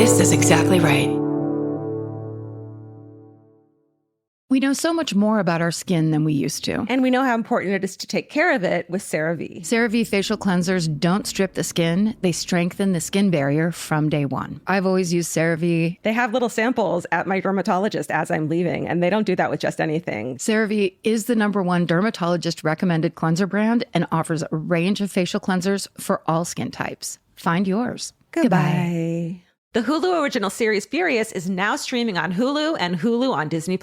This is exactly right. We know so much more about our skin than we used to. And we know how important it is to take care of it with CeraVe. CeraVe facial cleansers don't strip the skin. They strengthen the skin barrier from day one. I've always used CeraVe. They have little samples at my dermatologist as I'm leaving, and they don't do that with just anything. CeraVe is the #1 dermatologist recommended cleanser brand and offers a range of facial cleansers for all skin types. Find yours. Goodbye. The Hulu original series Furious is now streaming on Hulu and Hulu on Disney+.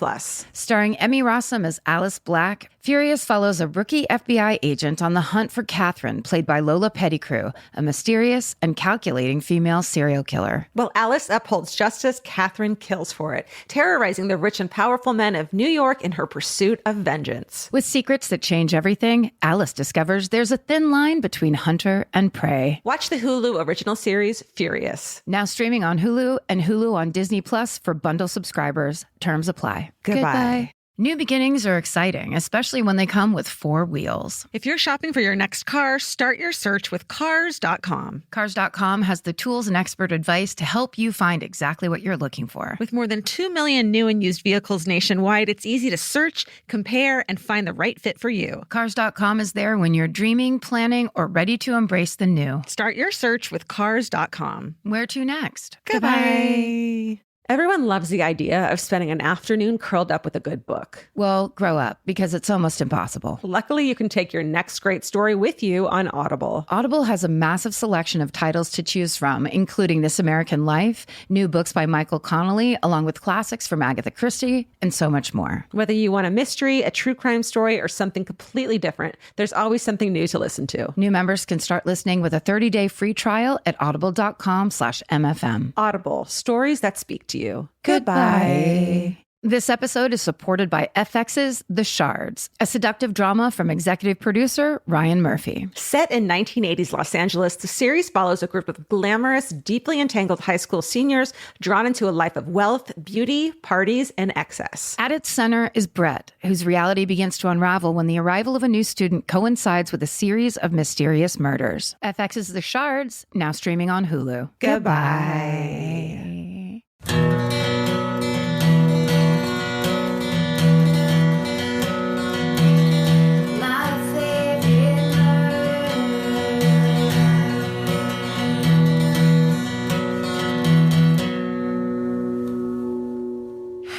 Starring Emmy Rossum as Alice Black, Furious follows a rookie FBI agent on the hunt for Catherine, played by Lola Pettigrew, a mysterious and calculating female serial killer. While Alice upholds justice, Catherine kills for it, terrorizing the rich and powerful men of New York in her pursuit of vengeance. With secrets that change everything, Alice discovers there's a thin line between hunter and prey. Watch the Hulu original series Furious. Now streaming on Hulu and Hulu on Disney Plus for bundle subscribers. Terms apply. Goodbye. New beginnings are exciting, especially when they come with 4 wheels. If you're shopping for your next car, start your search with Cars.com. Cars.com has the tools and expert advice to help you find exactly what you're looking for. With more than 2 million new and used vehicles nationwide, it's easy to search, compare, and find the right fit for you. Cars.com is there when you're dreaming, planning, or ready to embrace the new. Start your search with Cars.com. Where to next? Goodbye. Everyone loves the idea of spending an afternoon curled up with a good book. Well, grow up, because it's almost impossible. Luckily, you can take your next great story with you on Audible. Audible has a massive selection of titles to choose from, including This American Life, new books by Michael Connelly, along with classics from Agatha Christie, and so much more. Whether you want a mystery, a true crime story, or something completely different, there's always something new to listen to. New members can start listening with a 30-day free trial at audible.com/MFM. Audible, stories that speak to you. Goodbye. This episode is supported by FX's The Shards, a seductive drama from executive producer Ryan Murphy. Set in 1980s Los Angeles, the series follows a group of glamorous, deeply entangled high school seniors drawn into a life of wealth, beauty, parties, and excess. At its center is Brett, whose reality begins to unravel when the arrival of a new student coincides with a series of mysterious murders. FX's The Shards, now streaming on Hulu. Goodbye.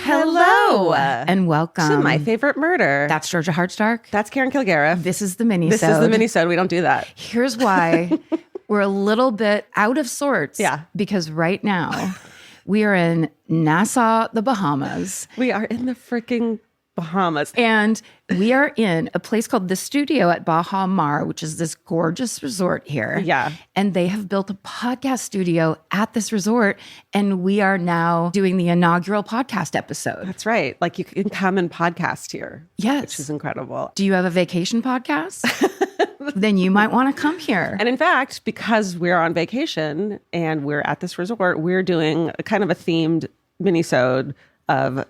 Hello and welcome to My Favorite Murder. That's Georgia Hardstark. That's Karen Kilgariff. This is the Minisode. This is the Minisode. We don't do that. Here's why. We're a little bit out of sorts. Yeah. Because right now we are in Nassau, the Bahamas. We are in the freaking Bahamas. And we are in a place called The Studio at Baha Mar, which is this gorgeous resort here. Yeah. And they have built a podcast studio at this resort. And we are now doing the inaugural podcast episode. That's right. Like you can come and podcast here. Yes. Which is incredible. Do you have a vacation podcast? Then you might want to come here. And in fact, because we're on vacation and we're at this resort, we're doing a kind of a themed minisode of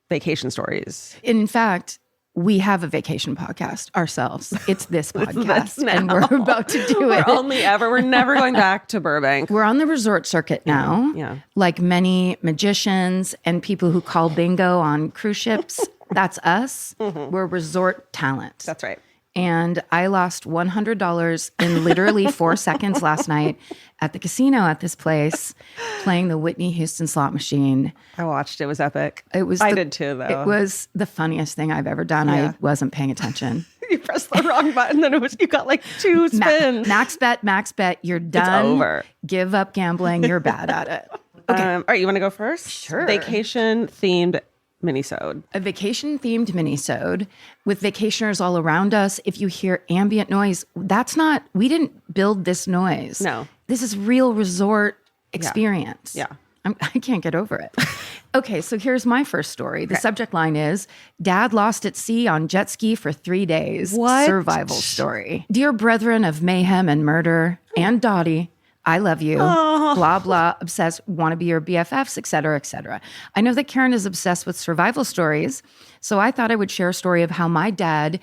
vacation stories. In fact, we have a vacation podcast ourselves. It's this podcast. Now. And we're about to do it. We're never going back to Burbank. We're on the resort circuit now. Yeah. Like many magicians and people who call bingo on cruise ships. That's us. Mm-hmm. We're resort talent. That's right. And I lost $100 in literally 4 seconds last night at the casino at this place, playing the Whitney Houston slot machine. I watched. It was epic. I did too, though. It was the funniest thing I've ever done. Yeah. I wasn't paying attention. You pressed the wrong button, then you got like 2 spins. Max bet. You're done. It's over. Give up gambling. You're bad at it. Okay. All right, you want to go first? Sure. Vacation themed minisode. A vacation-themed minisode with vacationers all around us. If you hear ambient noise, we didn't build this noise. No. This is real resort experience. Yeah. I can't get over it. Okay, so here's my first story. The subject line is, Dad lost at sea on jet ski for 3 days. What? Survival story. Dear brethren of mayhem and murder, and Dottie, I love you, blah, blah, obsessed, want to be your BFFs, et cetera, et cetera. I know that Karen is obsessed with survival stories, so I thought I would share a story of how my dad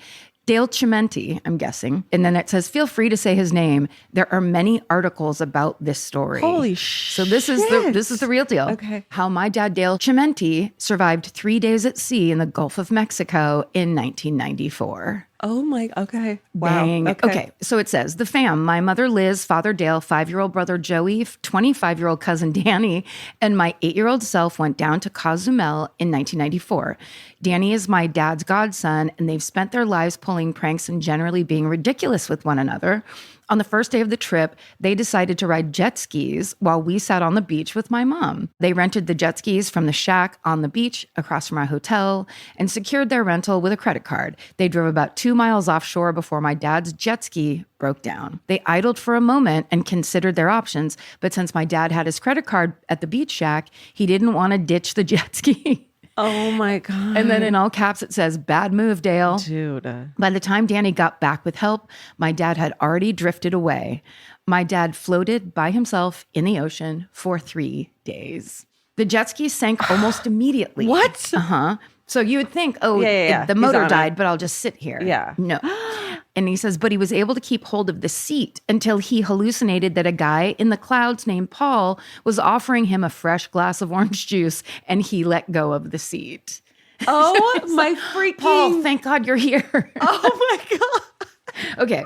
Dale Chimenti, I'm guessing. And then it says, feel free to say his name. There are many articles about this story. Holy shit. So this is the real deal. Okay. How my dad, Dale Chimenti, survived 3 days at sea in the Gulf of Mexico in 1994. Oh my, okay. Wow. Dang. Okay. So it says, the fam, my mother Liz, father Dale, 5-year-old brother Joey, 25-year-old cousin Danny, and my 8-year-old self went down to Cozumel in 1994. Danny is my dad's godson, and they've spent their lives pulling pranks and generally being ridiculous with one another. On the first day of the trip, they decided to ride jet skis while we sat on the beach with my mom. They rented the jet skis from the shack on the beach across from our hotel and secured their rental with a credit card. They drove about 2 miles offshore before my dad's jet ski broke down. They idled for a moment and considered their options, but since my dad had his credit card at the beach shack, he didn't want to ditch the jet ski. Oh my God. And then in all caps, it says, bad move, Dale. Dude. By the time Danny got back with help, my dad had already drifted away. My dad floated by himself in the ocean for 3 days. The jet ski sank almost immediately. What? Uh-huh. So you would think, Yeah. the motor died, but I'll just sit here. Yeah. No. And he says, but he was able to keep hold of the seat until he hallucinated that a guy in the clouds named Paul was offering him a fresh glass of orange juice, and he let go of the seat. Oh my freaking... Paul, thank God you're here. Oh my God. Okay.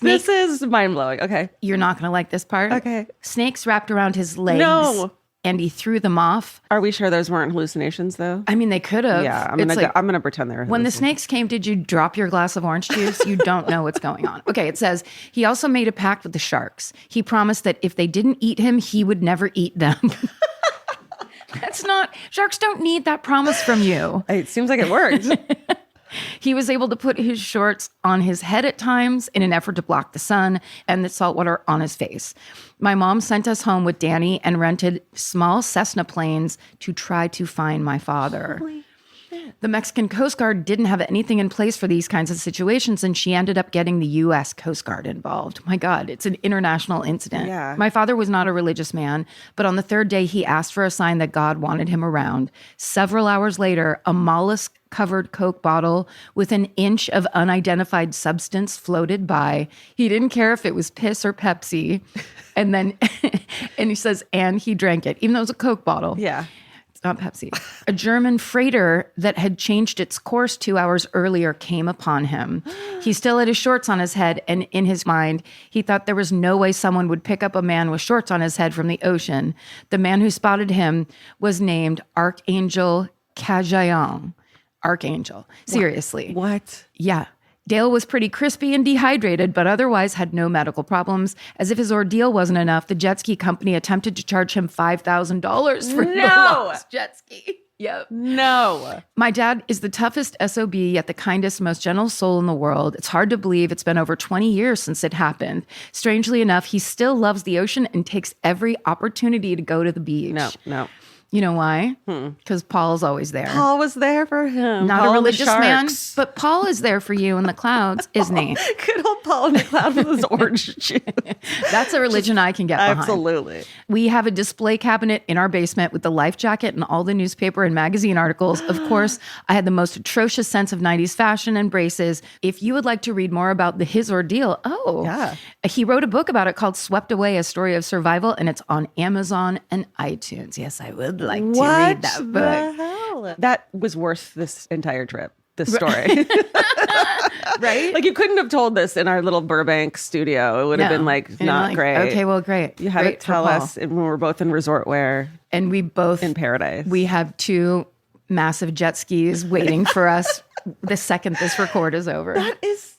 This is mind-blowing. Okay. You're not going to like this part. Okay. Snakes wrapped around his legs. No. And he threw them off. Are we sure those weren't hallucinations, though? I mean, they could have. Yeah, I'm gonna pretend they're when the snakes came, did you drop your glass of orange juice? You don't know what's going on. Okay, it says he also made a pact with the sharks. He promised that if they didn't eat him, he would never eat them. That's not, sharks don't need that promise from you. It seems like it worked. He was able to put his shorts on his head at times in an effort to block the sun and the salt water on his face. My mom sent us home with Danny and rented small Cessna planes to try to find my father. Holy shit. The Mexican Coast Guard didn't have anything in place for these kinds of situations, and she ended up getting the U.S. Coast Guard involved. My God, it's an international incident. Yeah. My father was not a religious man, but on the third day, he asked for a sign that God wanted him around. Several hours later, a mollusk-covered Coke bottle with an inch of unidentified substance floated by. He didn't care if it was piss or Pepsi. And then, and he says, and he drank it, even though it was a Coke bottle. Yeah. It's not Pepsi. A German freighter that had changed its course 2 hours earlier came upon him. He still had his shorts on his head, and in his mind, he thought there was no way someone would pick up a man with shorts on his head from the ocean. The man who spotted him was named Archangel Cajayong. Archangel. Seriously. What? Yeah. Dale was pretty crispy and dehydrated, but otherwise had no medical problems. As if his ordeal wasn't enough, the jet ski company attempted to charge him $5,000 for the lost jet ski. Yep. No. My dad is the toughest SOB, yet the kindest, most gentle soul in the world. It's hard to believe it's been over 20 years since it happened. Strangely enough, he still loves the ocean and takes every opportunity to go to the beach. No. You know why? Because Paul's always there. Paul was there for him. Not Paul a religious man, sharks. but Paul is there for you in the clouds, isn't he? Good old Paul in the cloud with his orange juice. That's a religion I can get behind. Absolutely. We have a display cabinet in our basement with the life jacket and all the newspaper and magazine articles. Of course, I had the most atrocious sense of 90s fashion and braces. If you would like to read more about his ordeal, he wrote a book about it called Swept Away, A Story of Survival, and it's on Amazon and iTunes. Yes, I would like to read that book. The hell? That was worth this entire trip. This story. Right? Like you couldn't have told this in our little Burbank studio. It would have been like not great. Okay, well, great. You had great to tell us when we were both in resort wear. And we both in paradise. We have 2 massive jet skis waiting for us the second this record is over. That is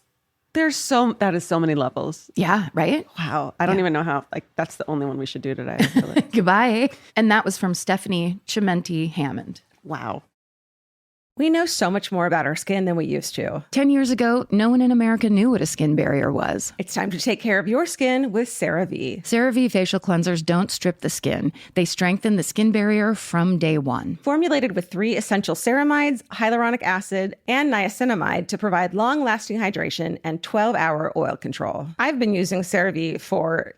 so many levels. Yeah, right? Wow. I don't even know how, that's the only one we should do today. I feel like. Goodbye. And that was from Stephanie Chimenti Hammond. Wow. We know so much more about our skin than we used to. 10 years ago, no one in America knew what a skin barrier was. It's time to take care of your skin with CeraVe. CeraVe facial cleansers don't strip the skin. They strengthen the skin barrier from day one. Formulated with 3 essential ceramides, hyaluronic acid, and niacinamide to provide long-lasting hydration and 12-hour oil control. I've been using CeraVe for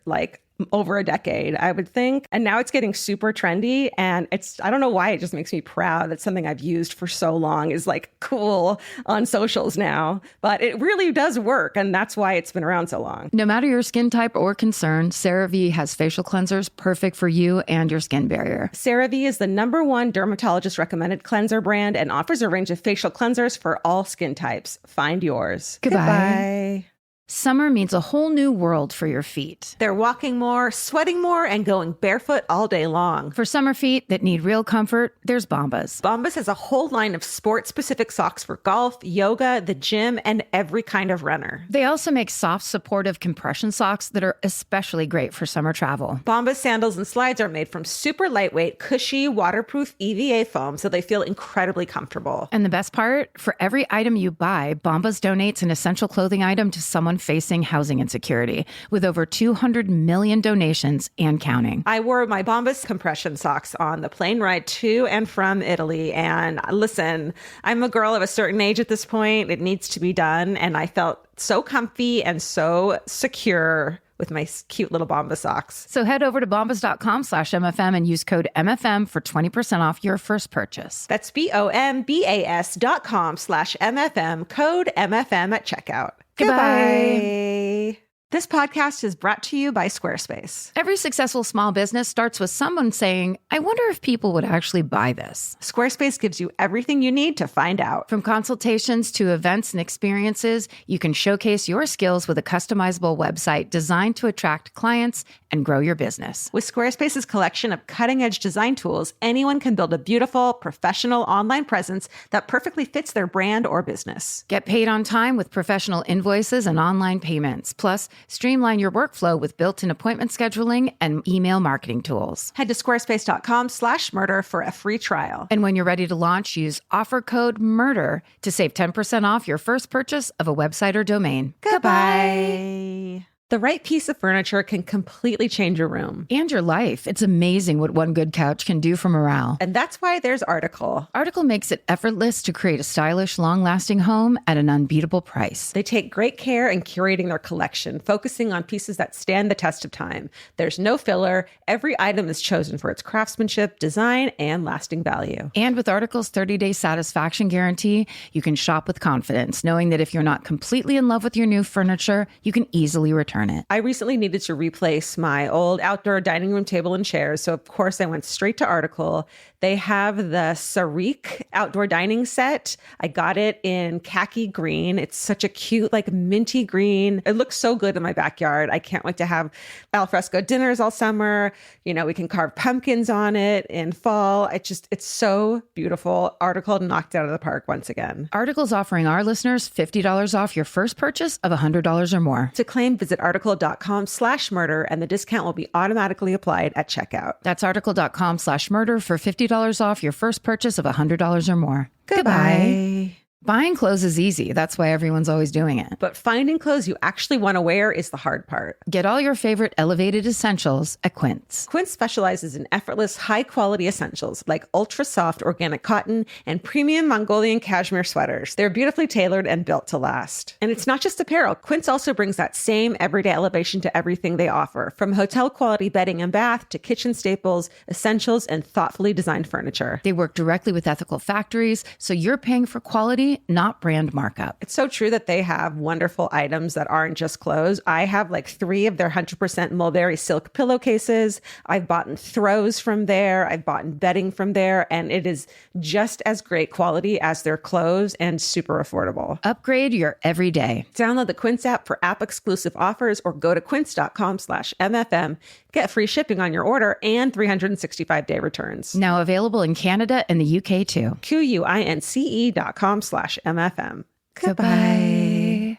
over a decade, I would think. And now it's getting super trendy. And I don't know why, it just makes me proud that something I've used for so long is like cool on socials now. But it really does work. And that's why it's been around so long. No matter your skin type or concern, CeraVe has facial cleansers perfect for you and your skin barrier. CeraVe is the #1 dermatologist recommended cleanser brand and offers a range of facial cleansers for all skin types. Find yours. Goodbye. Summer means a whole new world for your feet. They're walking more, sweating more, and going barefoot all day long. For summer feet that need real comfort, there's Bombas. Bombas has a whole line of sport-specific socks for golf, yoga, the gym, and every kind of runner. They also make soft, supportive compression socks that are especially great for summer travel. Bombas sandals and slides are made from super lightweight, cushy, waterproof EVA foam, so they feel incredibly comfortable. And the best part, for every item you buy, Bombas donates an essential clothing item to someone facing housing insecurity, with over 200 million donations and counting. I wore my Bombas compression socks on the plane ride to and from Italy. And listen, I'm a girl of a certain age at this point. It needs to be done. And I felt so comfy and so secure with my cute little Bombas socks. So head over to bombas.com/MFM and use code MFM for 20% off your first purchase. That's BOMBAS.com/MFM, code MFM at checkout. Goodbye. This podcast is brought to you by Squarespace. Every successful small business starts with someone saying, I wonder if people would actually buy this. Squarespace gives you everything you need to find out. From consultations to events and experiences, you can showcase your skills with a customizable website designed to attract clients and grow your business. With Squarespace's collection of cutting-edge design tools, anyone can build a beautiful, professional online presence that perfectly fits their brand or business. Get paid on time with professional invoices and online payments. Plus, streamline your workflow with built-in appointment scheduling and email marketing tools. Head to squarespace.com/murder for a free trial. And when you're ready to launch, use offer code MURDER to save 10% off your first purchase of a website or domain. Goodbye. The right piece of furniture can completely change your room. And your life. It's amazing what one good couch can do for morale. And that's why there's Article. Article makes it effortless to create a stylish, long-lasting home at an unbeatable price. They take great care in curating their collection, focusing on pieces that stand the test of time. There's no filler. Every item is chosen for its craftsmanship, design, and lasting value. And with Article's 30-day satisfaction guarantee, you can shop with confidence, knowing that if you're not completely in love with your new furniture, you can easily return it. I recently needed to replace my old outdoor dining room table and chairs, so of course I went straight to Article. They have the Sarik outdoor dining set. I got it in khaki green. It's such a cute, like minty green. It looks so good in my backyard. I can't wait to have alfresco dinners all summer. You know, we can carve pumpkins on it in fall. It's so beautiful. Article knocked it out of the park once again. Article's offering our listeners $50 off your first purchase of $100 or more. To claim, visit article.com/murder, and the discount will be automatically applied at checkout. That's article.com/murder for $50 off your first purchase of $100 or more. Goodbye. Buying clothes is easy. That's why everyone's always doing it. But finding clothes you actually want to wear is the hard part. Get all your favorite elevated essentials at Quince. Quince specializes in effortless, high-quality essentials like ultra-soft organic cotton and premium Mongolian cashmere sweaters. They're beautifully tailored and built to last. And it's not just apparel. Quince also brings that same everyday elevation to everything they offer, from hotel-quality bedding and bath to kitchen staples, essentials, and thoughtfully designed furniture. They work directly with ethical factories, so you're paying for quality, not brand markup. It's so true that they have wonderful items that aren't just clothes. I have like 3 of their 100% mulberry silk pillowcases. I've bought throws from there. I've bought bedding from there. And it is just as great quality as their clothes and super affordable. Upgrade your everyday. Download the Quince app for app-exclusive offers or go to quince.com/MFM. Get free shipping on your order and 365-day returns. Now available in Canada and the UK too. QUINCE.com/MFM. Goodbye.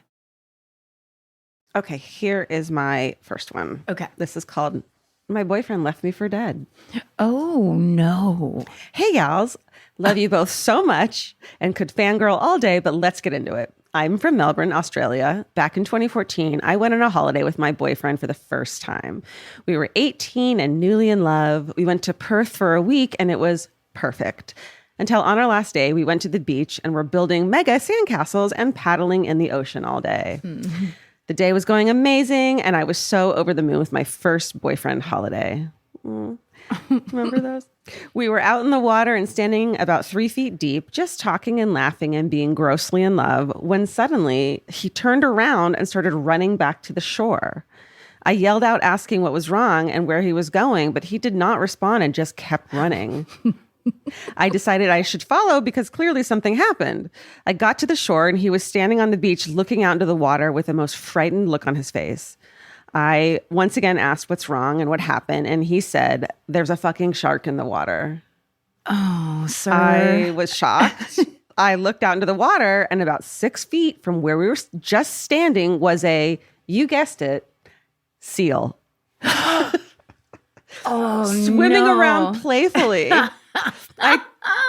Okay, here is my first one. Okay. This is called My Boyfriend Left Me for Dead. Oh, no. Hey, gals. Love you both so much and could fangirl all day, but let's get into it. I'm from Melbourne, Australia. Back in 2014, I went on a holiday with my boyfriend for the first time. We were 18 and newly in love. We went to Perth for a week and it was perfect. Until on our last day, we went to the beach and were building mega sandcastles and paddling in the ocean all day. The day was going amazing, and I was so over the moon with my first boyfriend holiday. Remember those? We were out in the water and standing about 3 feet deep, just talking and laughing and being grossly in love, when suddenly he turned around and started running back to the shore. I yelled out asking what was wrong and where he was going, but he did not respond and just kept running. I decided I should follow because clearly something happened. I got to the shore and he was standing on the beach looking out into the water with the most frightened look on his face. I once again asked what's wrong and what happened, and he said, "There's a fucking shark in the water." Oh, sir. I was shocked. I looked out into the water, and about 6 feet from where we were just standing was you guessed it, seal. Swimming around playfully.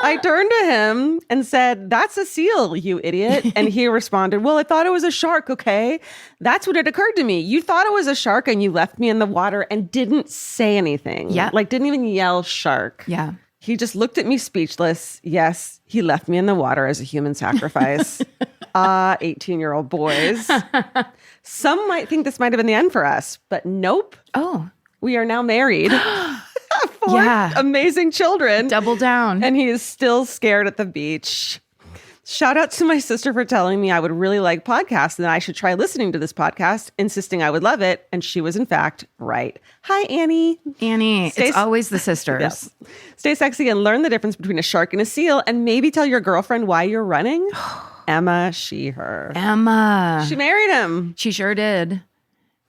I turned to him and said, "That's a seal, you idiot." And he responded, "Well, I thought it was a shark, okay?" That's what it occurred to me. You thought it was a shark and you left me in the water and didn't say anything. Yeah. Like didn't even yell shark. Yeah. He just looked at me speechless. Yes, he left me in the water as a human sacrifice. 18-year-old boys. Some might think this might have been the end for us, but nope. Oh. We are now married. 4 amazing children. Double down. And he is still scared at the beach. Shout out to my sister for telling me I would really like podcasts and that I should try listening to this podcast, insisting I would love it. And she was, in fact, right. Hi, Annie. Annie, it's always the sisters. Yes. Stay sexy and learn the difference between a shark and a seal, and maybe tell your girlfriend why you're running. Emma, she, her. Emma. She married him. She sure did.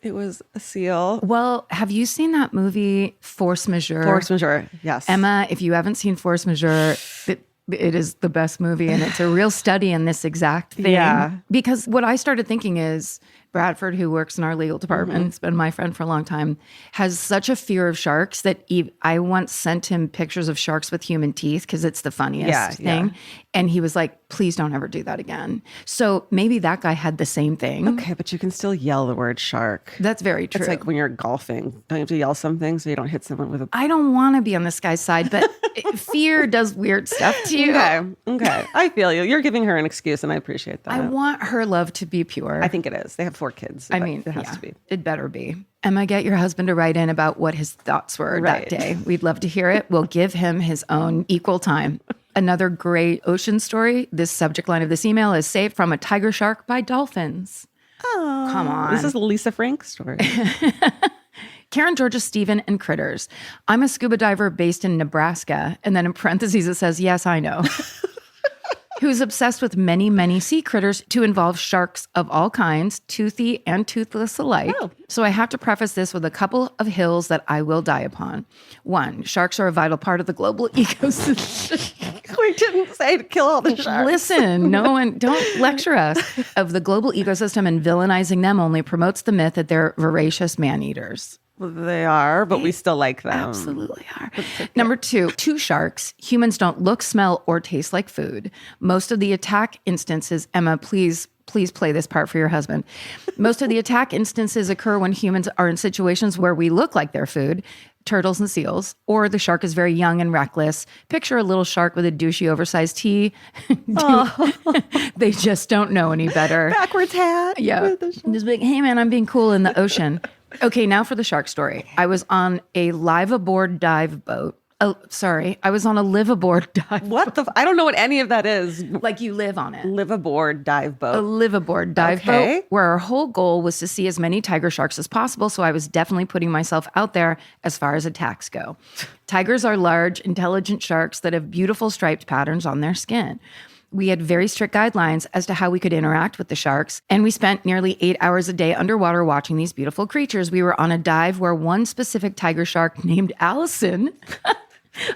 It was a seal. Well, have you seen that movie, Force Majeure? Force Majeure, yes. Emma, if you haven't seen Force Majeure, it is the best movie, and it's a real study in this exact thing. Yeah. Because what I started thinking is, Bradford, who works in our legal department, has been my friend for a long time, has such a fear of sharks that I once sent him pictures of sharks with human teeth because it's the funniest thing. Yeah. And he was like, "Please don't ever do that again." So maybe that guy had the same thing. Okay, but you can still yell the word shark. That's very true. It's like when you're golfing. Don't you have to yell something so you don't hit someone with a... I don't want to be on this guy's side, but fear does weird stuff to you. Okay. I feel you. You're giving her an excuse, and I appreciate that. I want her love to be pure. I think it is. They have 4 kids. So it has to be. It better be. Emma, get your husband to write in about what his thoughts were that day. We'd love to hear it. We'll give him his own equal time. Another great ocean story. This subject line of this email is "Saved from a Tiger Shark by Dolphins." Oh, come on. This is Lisa Frank's story. Karen, Georgia, Stephen, and Critters. I'm a scuba diver based in Nebraska. And then in parentheses, it says, "Yes, I know." Who's obsessed with many, many sea critters to involve sharks of all kinds, toothy and toothless alike. Oh. So I have to preface this with a couple of hills that I will die upon. 1, sharks are a vital part of the global ecosystem. We didn't say to kill all the sharks. Listen, no one, don't lecture us. Of the global ecosystem, and villainizing them only promotes the myth that they're voracious man-eaters. They are, but we still like them. Absolutely are. Okay. Number 2, sharks. Humans don't look, smell, or taste like food. Most of the attack instances, Emma, please play this part for your husband. Most of the attack instances occur when humans are in situations where we look like their food, turtles and seals, or the shark is very young and reckless. Picture a little shark with a douchey oversized tee. They just don't know any better. Backwards hat. Yeah. Just like, "Hey man, I'm being cool in the ocean." Okay, now for the shark story. I was on a live aboard dive boat. Oh, sorry. I was on a live aboard dive boat. I don't know what any of that is. Like you live on it. Live aboard dive boat. A live aboard dive boat, where our whole goal was to see as many tiger sharks as possible. So I was definitely putting myself out there as far as attacks go. Tigers are large, intelligent sharks that have beautiful striped patterns on their skin. We had very strict guidelines as to how we could interact with the sharks, and we spent nearly 8 hours a day underwater watching these beautiful creatures. We were on a dive where one specific tiger shark named Allison,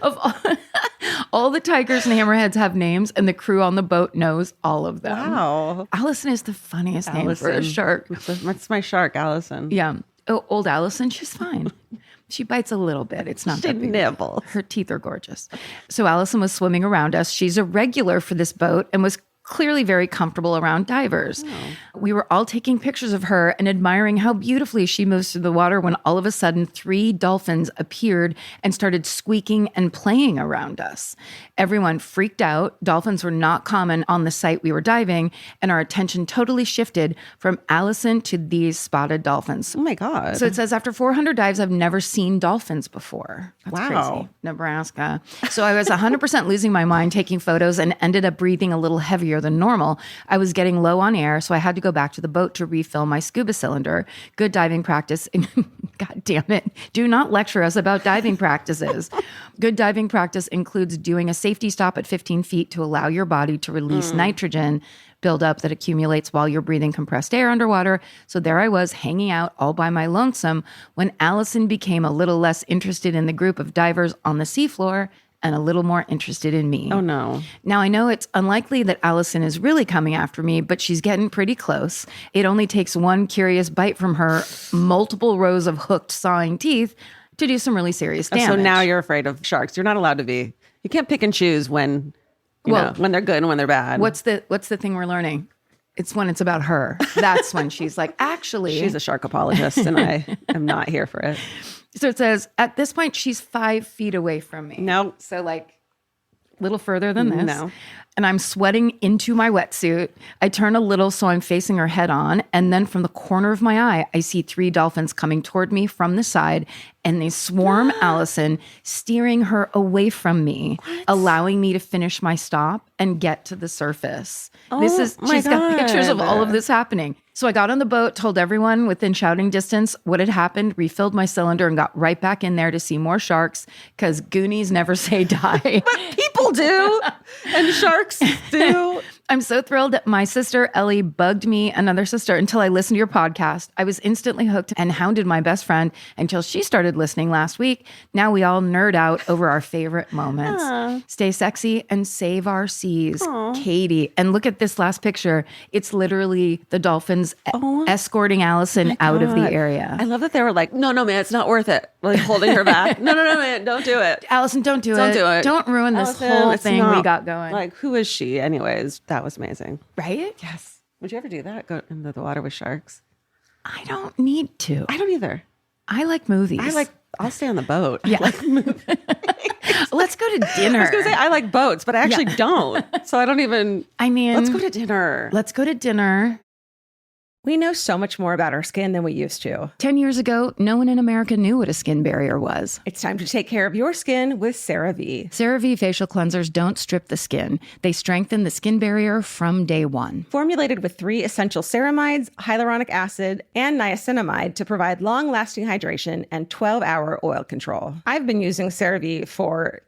of all the tigers and hammerheads have names, and the crew on the boat knows all of them. Wow. Allison is the funniest name for a shark. That's my shark, Allison. Yeah. Oh, old Allison, she's fine. She bites a little bit. It's not that big. Nibble. Her teeth are gorgeous. So Allison was swimming around us. She's a regular for this boat and was clearly very comfortable around divers. We were all taking pictures of her and admiring how beautifully she moves through the water when all of a sudden 3 dolphins appeared and started squeaking and playing around us. Everyone freaked out. Dolphins were not common on the site we were diving, and our attention totally shifted from Allison to these spotted dolphins. Oh my God. So it says, after 400 dives, I've never seen dolphins before. That's Wow. crazy. Nebraska. So I was 100% losing my mind taking photos and ended up breathing a little heavier than normal. I was getting low on air, so I had to go back to the boat to refill my scuba cylinder. Good diving practice. God damn it. Do not lecture us about diving practices. Good diving practice includes doing a safety stop at 15 feet to allow your body to release nitrogen buildup that accumulates while you're breathing compressed air underwater. So there I was hanging out all by my lonesome when Allison became a little less interested in the group of divers on the seafloor and a little more interested in me. Oh no. Now, I know it's unlikely that Allison is really coming after me, but she's getting pretty close. It only takes one curious bite from her multiple rows of hooked sawing teeth to do some really serious damage. So now you're afraid of sharks. You're not allowed to be. You can't pick and choose when when they're good and when they're bad. What's the thing we're learning? It's when it's about her. That's when she's like, actually. She's a shark apologist and I am not here for it. So it says, at this point, she's 5 feet away from me. No. So like a little further than this. No. And I'm sweating into my wetsuit. I turn a little so I'm facing her head on. And then from the corner of my eye, I see 3 dolphins coming toward me from the side. And they swarm Allison, steering her away from me, allowing me to finish my stop and get to the surface. She's got pictures of all of this happening. So I got on the boat, told everyone within shouting distance what had happened, refilled my cylinder, and got right back in there to see more sharks because Goonies never say die. But people do, and sharks do. I'm so thrilled that my sister Ellie bugged me, another sister, until I listened to your podcast. I was instantly hooked and hounded my best friend until she started listening last week. Now we all nerd out over our favorite moments. Stay sexy and save our seas. Katie. And look at this last picture. It's literally the dolphins escorting Allison out of the area. I love that they were like, no, man, it's not worth it. Like holding her back. No, man, don't do it. Allison, don't do it. Don't do it. Don't ruin this Allison, whole it's thing not- we got going. Like, who is she? Anyways, that was amazing. Right? Yes. Would you ever do that? Go into the water with sharks? I don't need to. I don't either. I like movies. I'll stay on the boat. Yeah. Let's go to dinner. I was going to say, I like boats, but I actually don't. So I don't even. I mean, Let's go to dinner. Let's go to dinner. We know so much more about our skin than we used to. 10 years ago, no one in America knew what a skin barrier was. It's time to take care of your skin with CeraVe. CeraVe facial cleansers don't strip the skin. They strengthen the skin barrier from day one. Formulated with 3 essential ceramides, hyaluronic acid, and niacinamide to provide long-lasting hydration and 12-hour oil control. I've been using CeraVe for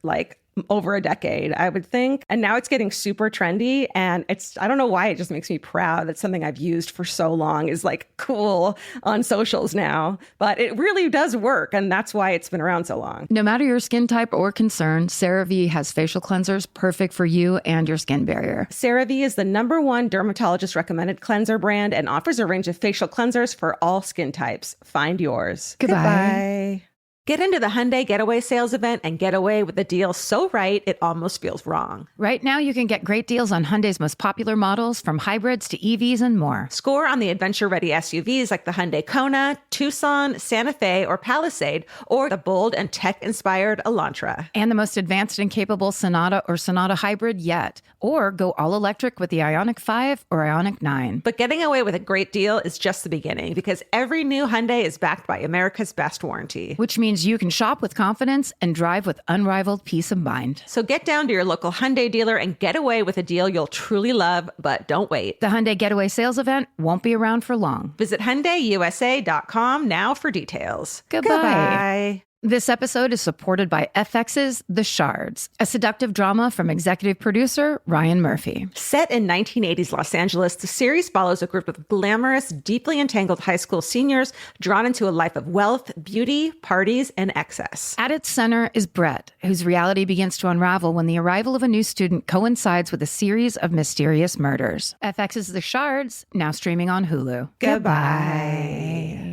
over a decade, I would think. And now it's getting super trendy. And I don't know why, it just makes me proud that something I've used for so long is cool on socials now. But it really does work. And that's why it's been around so long. No matter your skin type or concern, CeraVe has facial cleansers perfect for you and your skin barrier. CeraVe is the #1 dermatologist recommended cleanser brand and offers a range of facial cleansers for all skin types. Find yours. Goodbye. Get into the Hyundai Getaway Sales Event and get away with a deal so right, it almost feels wrong. Right now, you can get great deals on Hyundai's most popular models, from hybrids to EVs and more. Score on the adventure-ready SUVs like the Hyundai Kona, Tucson, Santa Fe, or Palisade, or the bold and tech-inspired Elantra. And the most advanced and capable Sonata or Sonata Hybrid yet. Or go all-electric with the Ioniq 5 or Ioniq 9. But getting away with a great deal is just the beginning, because every new Hyundai is backed by America's best warranty. Which means you can shop with confidence and drive with unrivaled peace of mind. So get down to your local Hyundai dealer and get away with a deal you'll truly love, but don't wait. The Hyundai Getaway Sales Event won't be around for long. Visit HyundaiUSA.com now for details. Goodbye. This episode is supported by FX's The Shards, a seductive drama from executive producer Ryan Murphy. Set in 1980s Los Angeles, the series follows a group of glamorous, deeply entangled high school seniors drawn into a life of wealth, beauty, parties, and excess. At its center is Brett, whose reality begins to unravel when the arrival of a new student coincides with a series of mysterious murders. FX's The Shards, now streaming on Hulu. Goodbye.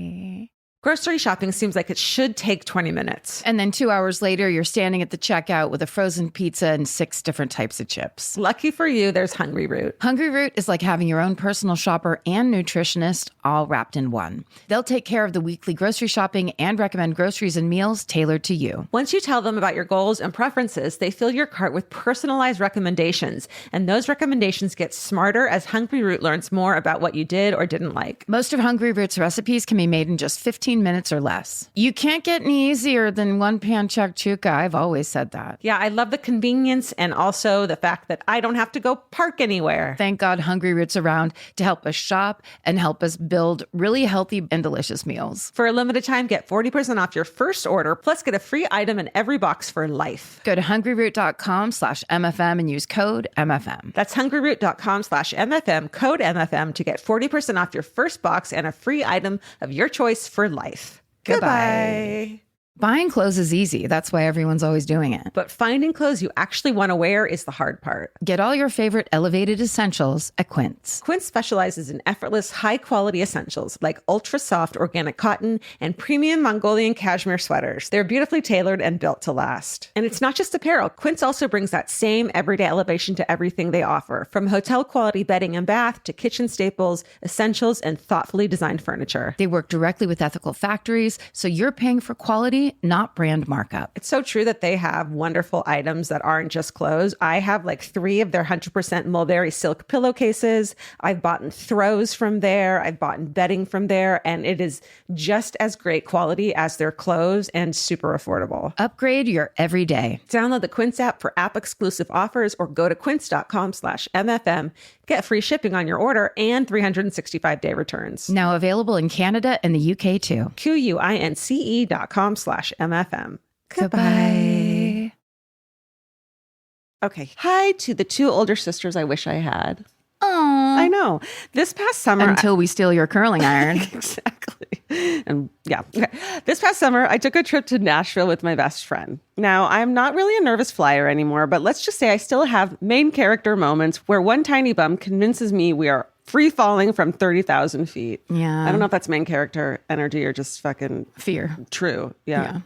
Grocery shopping seems like it should take 20 minutes. And then 2 hours later, you're standing at the checkout with a frozen pizza and 6 different types of chips. Lucky for you, there's Hungry Root. Hungry Root is like having your own personal shopper and nutritionist all wrapped in one. They'll take care of the weekly grocery shopping and recommend groceries and meals tailored to you. Once you tell them about your goals and preferences, they fill your cart with personalized recommendations. And those recommendations get smarter as Hungry Root learns more about what you did or didn't like. Most of Hungry Root's recipes can be made in just 15 minutes or less. You can't get any easier than one pan shakshuka. I've always said that. Yeah, I love the convenience and also the fact that I don't have to go park anywhere. Thank God Hungry Root's around to help us shop and help us build really healthy and delicious meals. For a limited time, get 40% off your first order, plus get a free item in every box for life. Go to hungryroot.com/MFM and use code MFM. That's hungryroot.com/MFM, code MFM to get 40% off your first box and a free item of your choice for life. Goodbye. Buying clothes is easy. That's why everyone's always doing it. But finding clothes you actually want to wear is the hard part. Get all your favorite elevated essentials at Quince. Quince specializes in effortless, high-quality essentials like ultra-soft organic cotton and premium Mongolian cashmere sweaters. They're beautifully tailored and built to last. And it's not just apparel. Quince also brings that same everyday elevation to everything they offer, from hotel-quality bedding and bath to kitchen staples, essentials, and thoughtfully designed furniture. They work directly with ethical factories, so you're paying for quality, not brand markup. It's so true that they have wonderful items that aren't just clothes. I have like 3 of their 100% mulberry silk pillowcases. I've bought throws from there. I've bought bedding from there. And it is just as great quality as their clothes and super affordable. Upgrade your everyday. Download the Quince app for app-exclusive offers or go to quince.com/MFM. Get free shipping on your order and 365-day returns. Now available in Canada and the UK too. QUINCE.com/MFM. Goodbye. Okay. Hi to the 2 older sisters I wish I had. Aww. I know. This past summer... Until we steal your curling iron. Exactly. And yeah. Okay. This past summer, I took a trip to Nashville with my best friend. Now, I'm not really a nervous flyer anymore, but let's just say I still have main character moments where one tiny bum convinces me we are free falling from 30,000 feet. Yeah. I don't know if that's main character energy or just fucking fear. True. Yeah.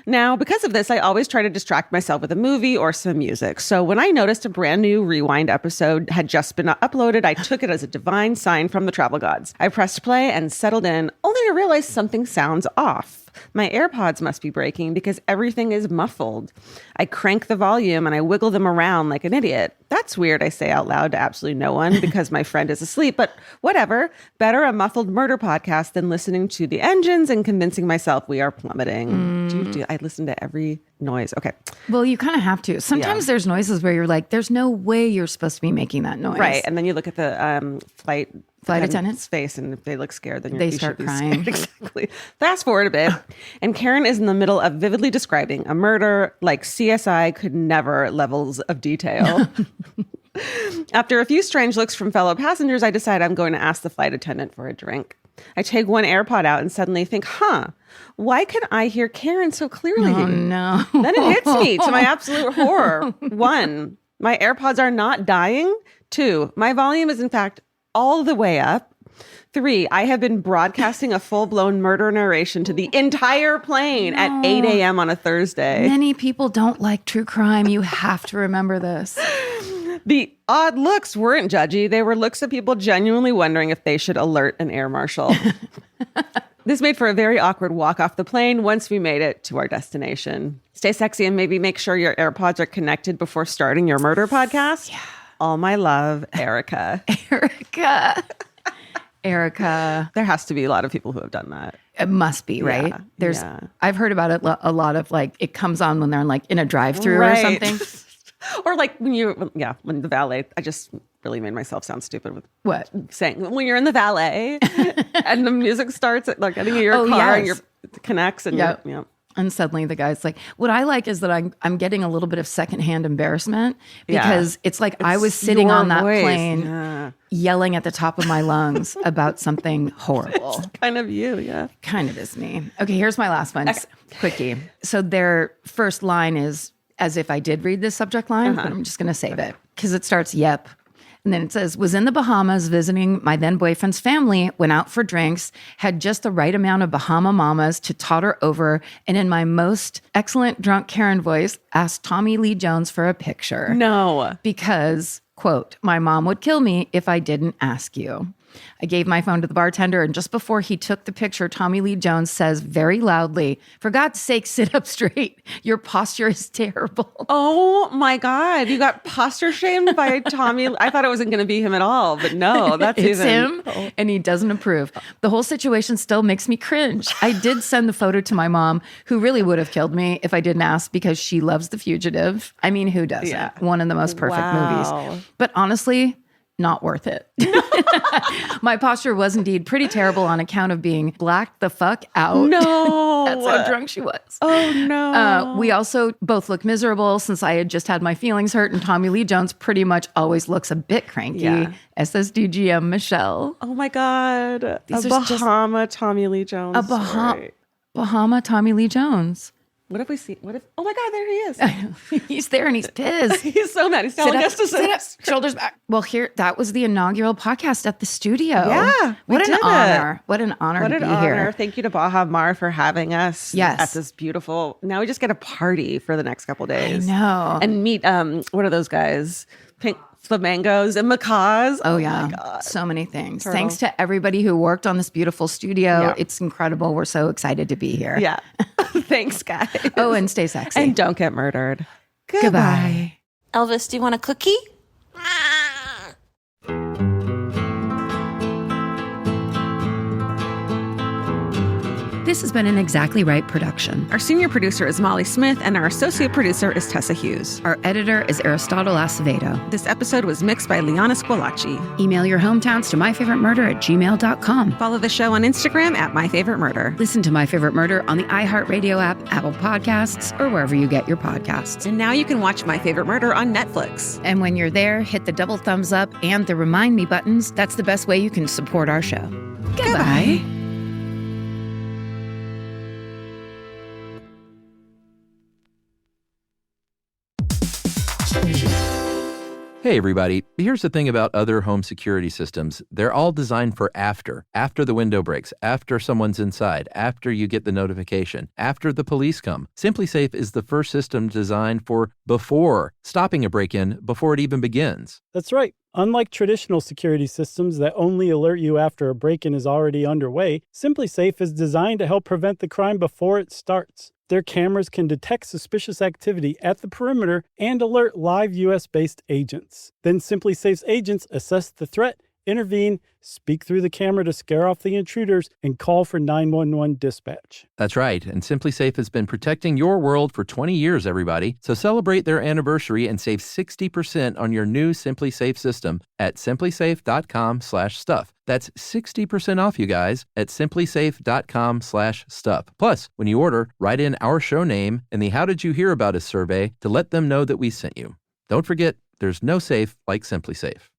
Now, because of this, I always try to distract myself with a movie or some music. So when I noticed a brand new Rewind episode had just been uploaded, I took it as a divine sign from the travel gods. I pressed play and settled in, only to realize something sounds off. My AirPods must be breaking because everything is muffled. I crank the volume and I wiggle them around like an idiot. That's weird, I say out loud to absolutely no one because my friend is asleep, but whatever. Better a muffled murder podcast than listening to the engines and convincing myself we are plummeting. I listen to every noise. Okay. Well, you kind of have to. Sometimes there's noises where you're like, there's no way you're supposed to be making that noise. Right. And then you look at the flight attendant's face, and if they look scared, then they start crying. Exactly. Fast forward a bit, and Karen is in the middle of vividly describing a murder like CSI could never levels of detail. After a few strange looks from fellow passengers, I decide I'm going to ask the flight attendant for a drink. I take one AirPod out and suddenly think, why can I hear Karen so clearly? Oh, no. Then it hits me to my absolute horror. 1, my AirPods are not dying. 2, my volume is in fact all the way up. 3, I have been broadcasting a full-blown murder narration to the entire plane at 8 a.m. on a Thursday. Many people don't like true crime. You have to remember this. The odd looks weren't judgy. They were looks of people genuinely wondering if they should alert an air marshal. This made for a very awkward walk off the plane once we made it to our destination. Stay sexy and maybe make sure your AirPods are connected before starting your murder podcast. Yeah. All my love, Erica. Erica. There has to be a lot of people who have done that. It must be, right? I've heard about it a lot of like, it comes on when they're like in a drive-through or something. Or like when the valet, I just really made myself sound stupid with what? Saying when you're in the valet and the music starts like getting in your car and it connects and and suddenly the guy's like, what I like is that I'm getting a little bit of secondhand embarrassment because it's like I was sitting on that plane yelling at the top of my lungs about something horrible. It's kind of you, Kind of is me. Okay, here's my last one. Quickie. So their first line is, as if I did read this subject line, but I'm just going to save it because it starts, yep. And then it says, was in the Bahamas visiting my then boyfriend's family, went out for drinks, had just the right amount of Bahama mamas to totter over, and in my most excellent drunk Karen voice, asked Tommy Lee Jones for a picture. No. Because, quote, my mom would kill me if I didn't ask you. I gave my phone to the bartender, and just before he took the picture, Tommy Lee Jones says very loudly, for God's sake, sit up straight. Your posture is terrible. Oh my God. You got posture shamed by Tommy. I thought it wasn't going to be him at all, but no, that's it's even... him, and he doesn't approve. The whole situation still makes me cringe. I did send the photo to my mom, who really would have killed me if I didn't ask, because she loves The Fugitive. I mean, who doesn't? Yeah. One of the most perfect movies. But honestly, not worth it. My posture was indeed pretty terrible on account of being blacked the fuck out. No. That's how drunk she was. Oh, no. We also both look miserable since I had just had my feelings hurt, and Tommy Lee Jones pretty much always looks a bit cranky. Yeah. SSDGM Michelle. Oh, my God. These a are just- Bahama Tommy Lee Jones. A Bahama Tommy Lee Jones. What if we see? What if? Oh my God, there he is. He's there and he's pissed. He's so mad. He's telling us to sit up. Shoulders back. Well, that was the inaugural podcast at the studio. Yeah, what an honor! What an honor to be here. Thank you to Baha Mar for having us. Yes. At this beautiful. Now we just get a party for the next couple days. I know. And meet what are those guys? Pink flamingos and macaws. Oh, my yeah. God. So many things. Turtle. Thanks to everybody who worked on this beautiful studio. Yeah. It's incredible. We're so excited to be here. Yeah. Thanks, guys. Oh, and stay sexy. And don't get murdered. Goodbye. Elvis, do you want a cookie? This has been an Exactly Right production. Our senior producer is Molly Smith, and our associate producer is Tessa Hughes. Our editor is Aristotle Acevedo. This episode was mixed by Liana Squilacci. Email your hometowns to myfavoritemurder@gmail.com. Follow the show on Instagram at myfavoritemurder. Listen to My Favorite Murder on the iHeartRadio app, Apple Podcasts, or wherever you get your podcasts. And now you can watch My Favorite Murder on Netflix. And when you're there, hit the double thumbs up and the remind me buttons. That's the best way you can support our show. Goodbye. Hey everybody, here's the thing about other home security systems. They're all designed for after the window breaks, after someone's inside, after you get the notification, after the police come. SimpliSafe is the first system designed for before, stopping a break-in before it even begins. That's right. Unlike traditional security systems that only alert you after a break-in is already underway, SimpliSafe is designed to help prevent the crime before it starts. Their cameras can detect suspicious activity at the perimeter and alert live U.S.-based agents. Then SimpliSafe's agents assess the threat, intervene, speak through the camera to scare off the intruders, and call for 911 dispatch. That's right, and SimpliSafe has been protecting your world for 20 years, everybody. So celebrate their anniversary and save 60% on your new SimpliSafe system at simplisafe.com/stuff. That's 60% off, you guys, at simplisafe.com/stuff. Plus, when you order, write in our show name and the How Did You Hear About Us survey to let them know that we sent you. Don't forget, there's no safe like SimpliSafe.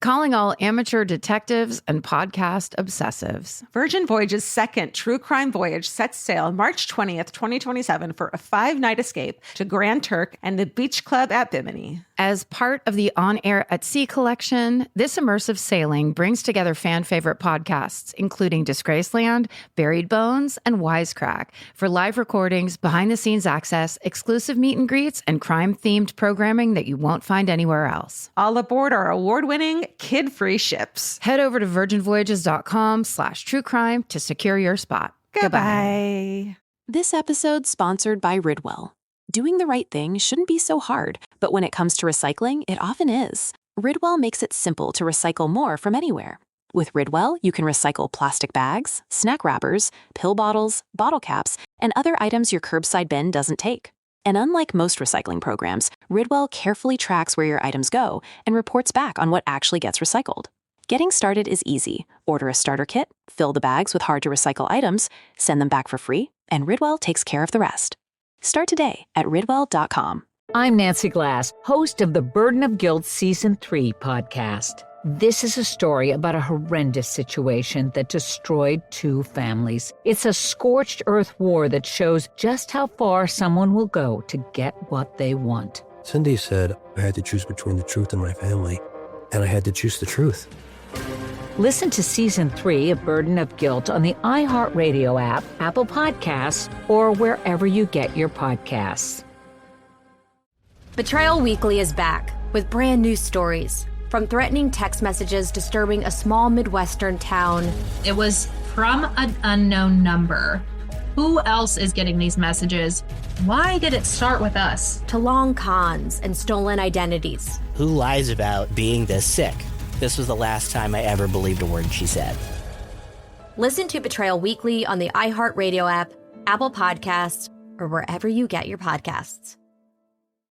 Calling all amateur detectives and podcast obsessives. Virgin Voyage's second true crime voyage sets sail March 20th, 2027 for a 5-night escape to Grand Turk and the Beach Club at Bimini. As part of the On Air at Sea collection, this immersive sailing brings together fan favorite podcasts, including Disgraceland, Buried Bones, and Wisecrack, for live recordings, behind-the-scenes access, exclusive meet and greets, and crime-themed programming that you won't find anywhere else. All aboard our award-winning, kid-free ships. Head over to virginvoyages.com/truecrime to secure your spot. Goodbye. This episode sponsored by Ridwell. Doing the right thing shouldn't be so hard, but when it comes to recycling, it often is. Ridwell makes it simple to recycle more from anywhere. With Ridwell, you can recycle plastic bags, snack wrappers, pill bottles, bottle caps, and other items your curbside bin doesn't take. And unlike most recycling programs, Ridwell carefully tracks where your items go and reports back on what actually gets recycled. Getting started is easy. Order a starter kit, fill the bags with hard-to-recycle items, send them back for free, and Ridwell takes care of the rest. Start today at ridwell.com. I'm Nancy Glass, host of the Burden of Guilt Season 3 podcast. This is a story about a horrendous situation that destroyed 2 families. It's a scorched earth war that shows just how far someone will go to get what they want. Cindy said I had to choose between the truth and my family, and I had to choose the truth. Listen to Season 3 of Burden of Guilt on the iHeartRadio app, Apple Podcasts, or wherever you get your podcasts. Betrayal Weekly is back with brand new stories. From threatening text messages disturbing a small Midwestern town. It was from an unknown number. Who else is getting these messages? Why did it start with us? To long cons and stolen identities. Who lies about being this sick? This was the last time I ever believed a word she said. Listen to Betrayal Weekly on the iHeartRadio app, Apple Podcasts, or wherever you get your podcasts.